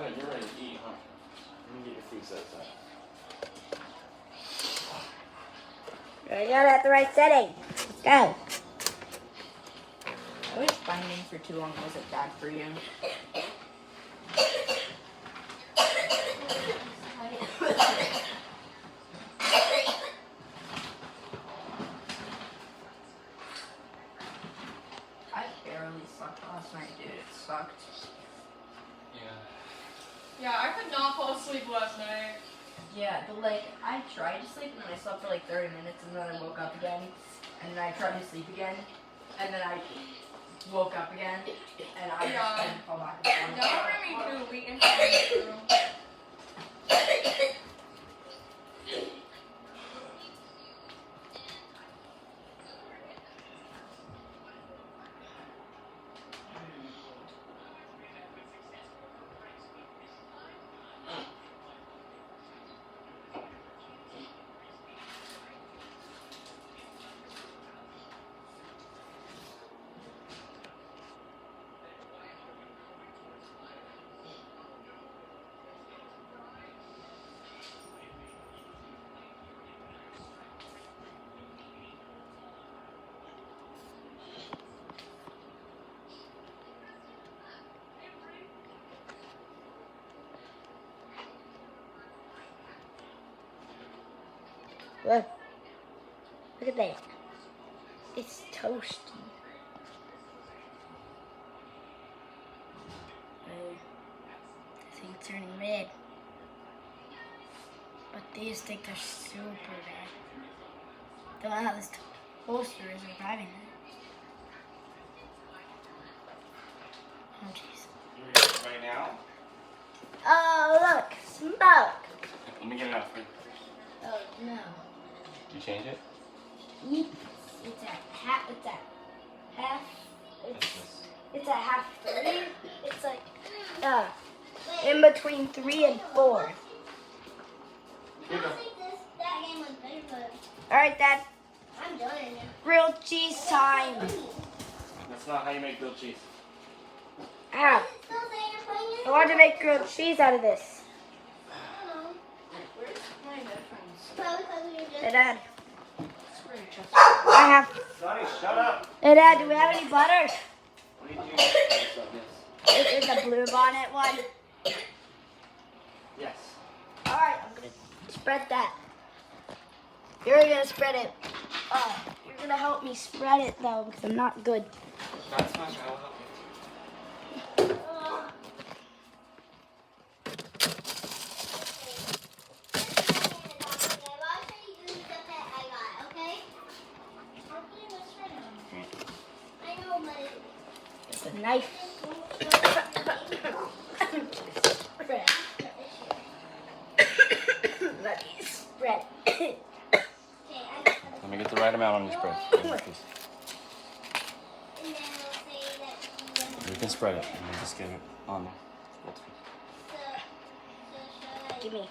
thought you were ready to eat, huh? Let me get your food set aside. I got it at the right setting. Let's go. Always binding for too long wasn't bad for you. I barely slept last night, dude. It sucked. Yeah, I could not fall asleep last night. Yeah, but I tried to sleep and then I slept for 30 minutes and then I woke up again. And then I tried to sleep again. And then I woke up again. And I just fall back asleep. That happened to me too. We instantly through. Look. Look at that. It's toasty. I think it's turning red. But these things are super bad. The one that this poster is reviving it. Oh jeez. You ready to eat right now? Oh look, smoke. Let me get it out for you. Oh no. Did you change it? It's at half. It's at half. What's this? It's at half 3. It's like in between 3 and 4. Here you go. That game was better, but All right, Dad. I'm done it now. Grilled cheese time. That's not how you make grilled cheese. Ow. Still say you're playing it? I want to make grilled cheese out of this. I don't know. Where's my headphones? Probably because we were just... Hey, Dad. Screw Chester. I have. Sonny, shut up. Hey, Dad. Do we have any butter? What do you do? Yes. Is the blue bonnet one? Yes. All right. I'm gonna spread that. You're gonna spread it. You're gonna help me spread it though, because I'm not good. That's fine. I'll help you. It's a knife. Let me spread it. Let me get the right amount on your spread. You can spread it and then just get it on there. Give me.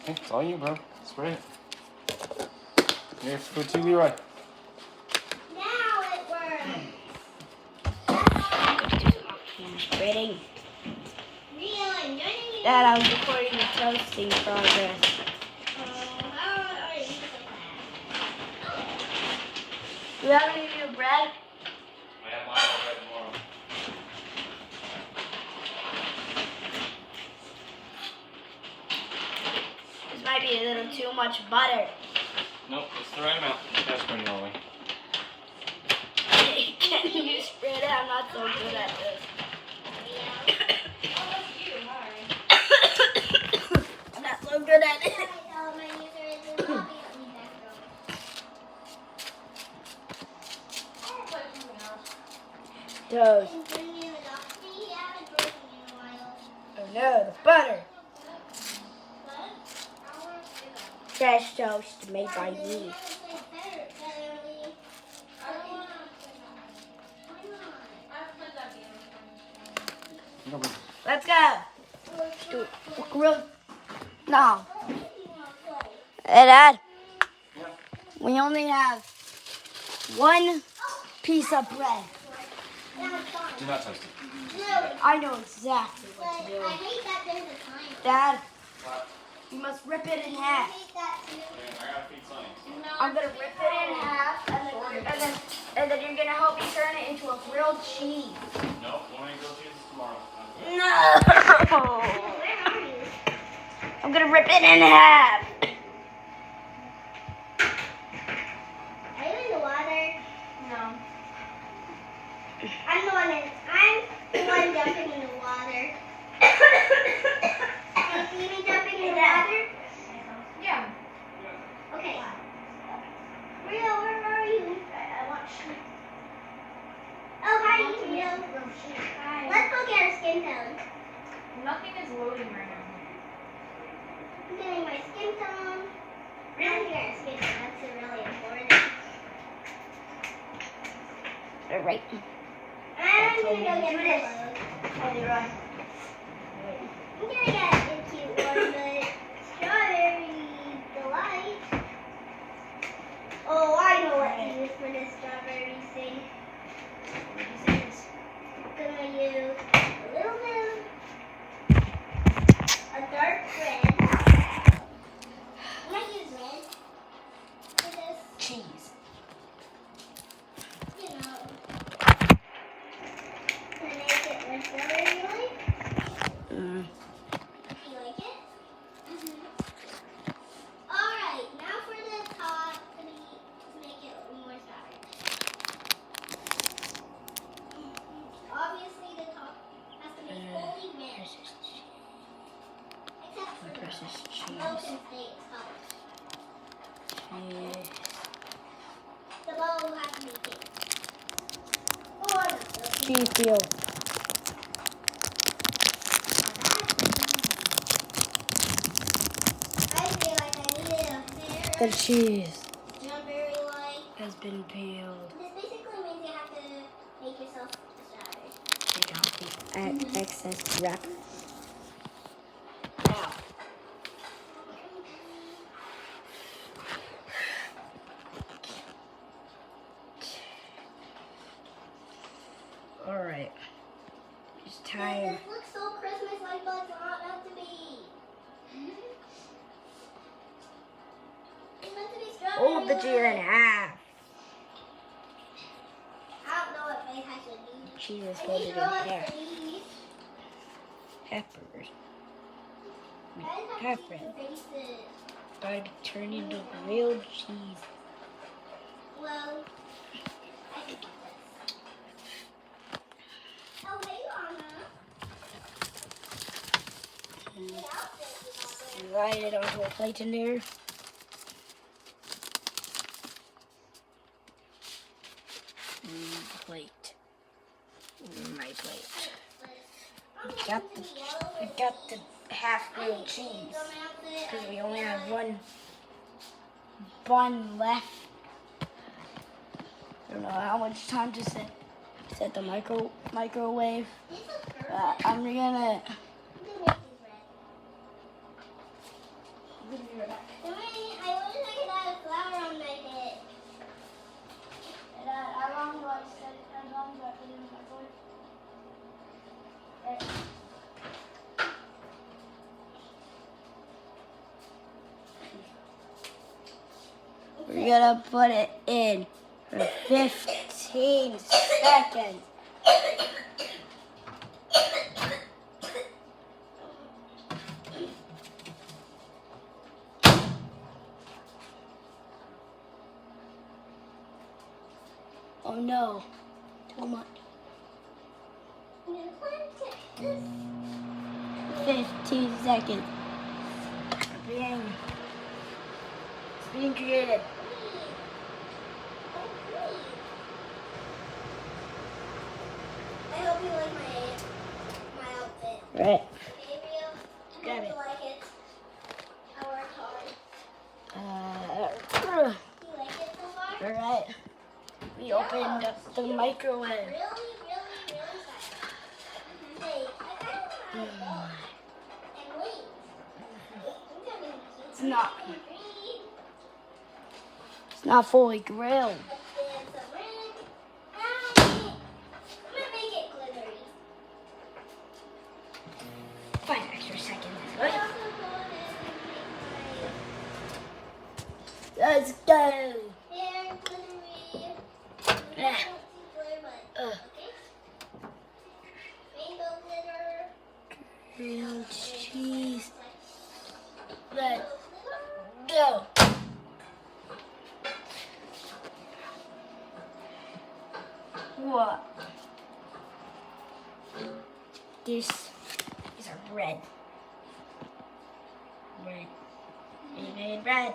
Okay, it's all you, bro. Spread it. Here, go to Leroy. Now it works. Spreading. Rio, I'm joining you. Dad, I was recording the toasting progress. How are you? Do you have any new bread? I have mine bread tomorrow. This might be a little too much butter. Nope, it's the right amount. That's pretty normally. Can you spread it? I'm not so good at this. I'm not so good at it. Toast. Oh no, the butter. Fresh toast made by me. Let's go. Do grill. No. Hey, Dad. We only have one piece of bread. Now it's fine. Do not toast it. No, I know exactly but what to do. I hate that there's a timer. Dad, What? you must rip it in I half. hate that too. Man, I gotta feed Sonny. I'm gonna rip it in half, and then you're gonna help me turn it into a grilled cheese. No, we'll make grilled cheese tomorrow. No. Where are you? I'm gonna rip it in half. Are you in the water? No. I'm the one jumping in the water. Can you see me jumping in the water? Yeah. Okay. Rio, where are you? I want sheep. Oh, hi, Rio. Hi. Let's go get our skin tone. Nothing is loading right now. I'm getting my skin tone. Really? Get our skin tone. That's really important. All right. I'm gonna go get my clothes. Oh, you're right. I'm gonna get a cute one, but strawberry delight. Oh, I know what to use for this strawberry thing. I'm gonna use a little bit of a dark red. I might use red for this, Cheese. you know. Can I make it more strawberry like? Mm. You like it? Alright, now for the top to make it more strawberry. Obviously the top has to be fully red. Except for the Versus cheese. bow can stay its color. Cheese. The bow will have to be pink. Oh, I'm not so Cheese peel. I feel like I needed a fair The cheese strawberry light. has been peeled. This basically means you have to make yourself a strawberry. Take out the excess wrap. Now, all right. It's time. This looks so Christmas-like, but it's not meant to be. It's meant to be strawberry. Fold the cheese in half. I don't know what face I should use. Cheese is I folded need in rollers half. for these. Peppers. I just have Pepper. to use the faces. About to turn into grilled cheese. Well, I can do this. Oh, hey, Anna. Good outfit you got there. Slide it onto a plate in there. Plate. My plate. We got the half grilled cheese because we only have one bun left. I don't know how much time to set the microwave. I'm gonna. I wish I could have a flower on my head. How long do I set it? How long do I put it in the microwave? We're gonna put it in for 15 seconds. Oh no, too much. 15 seconds. It's being created. I hope you like my outfit. Right. Okay, Rio? I Got hope it. you like it. I worked hard. All You like it so far? right. We opened up the microwave. Really, really, really fast. Hey, I kind of want and wait. It's not fully grilled. Let's dance a ring. Let's go. Here, glittery. Yeah. Glitter, but, Ugh. okay? Rainbow glitter. Grilled cheese. Let's go. What? These are red. Red. Red.